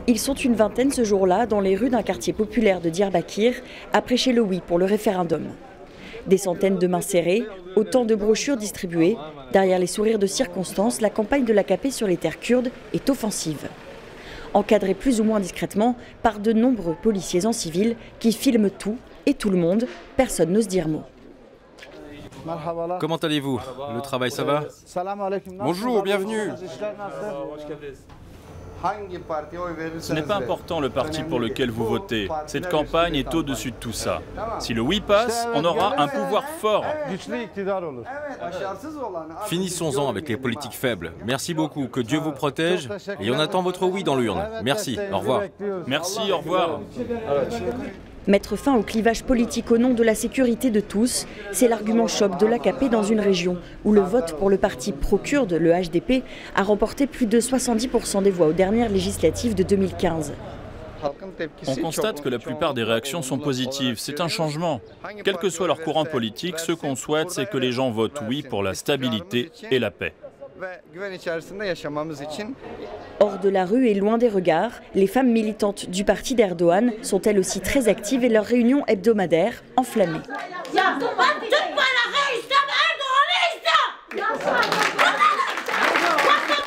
Ils sont une vingtaine ce jour-là dans les rues d'un quartier populaire de Diyarbakir à prêcher le oui pour le référendum. Des centaines de mains serrées, autant de brochures distribuées. Derrière les sourires de circonstance, la campagne de l'AKP sur les terres kurdes est offensive. Encadrée plus ou moins discrètement par de nombreux policiers en civil qui filment tout et tout le monde, personne n'ose dire mot. Comment allez-vous? Le travail, ça va? Bonjour, bienvenue. Ce n'est pas important le parti pour lequel vous votez. Cette campagne est au-dessus de tout ça. Si le oui passe, on aura un pouvoir fort. Finissons-en avec les politiques faibles. Merci beaucoup, que Dieu vous protège et on attend votre oui dans l'urne. Merci, au revoir. Merci, au revoir. Mettre fin au clivage politique au nom de la sécurité de tous, c'est l'argument choc de l'AKP dans une région où le vote pour le parti pro-kurde, le HDP, a remporté plus de 70% des voix aux dernières législatives de 2015. On constate que la plupart des réactions sont positives. C'est un changement. Quel que soit leur courant politique, ce qu'on souhaite, c'est que les gens votent oui pour la stabilité et la paix. Hors de la rue et loin des regards, les femmes militantes du parti d'Erdogan sont elles aussi très actives et leurs réunions hebdomadaires enflammées.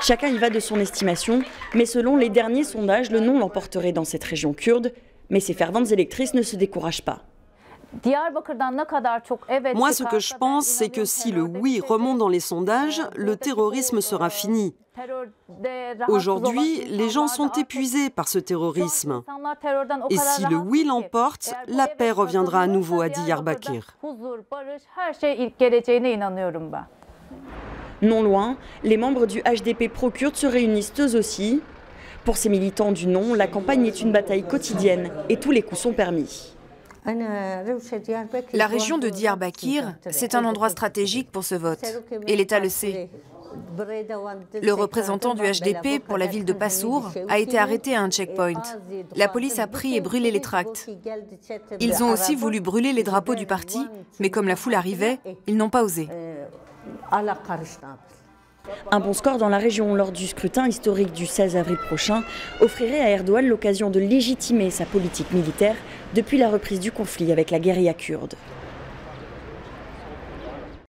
Chacun y va de son estimation, mais selon les derniers sondages, le non l'emporterait dans cette région kurde. Mais ces ferventes électrices ne se découragent pas. Moi, ce que je pense, c'est que si le oui remonte dans les sondages, le terrorisme sera fini. Aujourd'hui, les gens sont épuisés par ce terrorisme. Et si le oui l'emporte, la paix reviendra à nouveau à Diyarbakir. Non loin, les membres du HDP pro-kurde se réunissent eux aussi. Pour ces militants du non, la campagne est une bataille quotidienne et tous les coups sont permis. La région de Diyarbakir, c'est un endroit stratégique pour ce vote, et l'État le sait. Le représentant du HDP pour la ville de Passour a été arrêté à un checkpoint. La police a pris et brûlé les tracts. Ils ont aussi voulu brûler les drapeaux du parti, mais comme la foule arrivait, ils n'ont pas osé. Un bon score dans la région lors du scrutin historique du 16 avril prochain offrirait à Erdogan l'occasion de légitimer sa politique militaire depuis la reprise du conflit avec la guérilla kurde.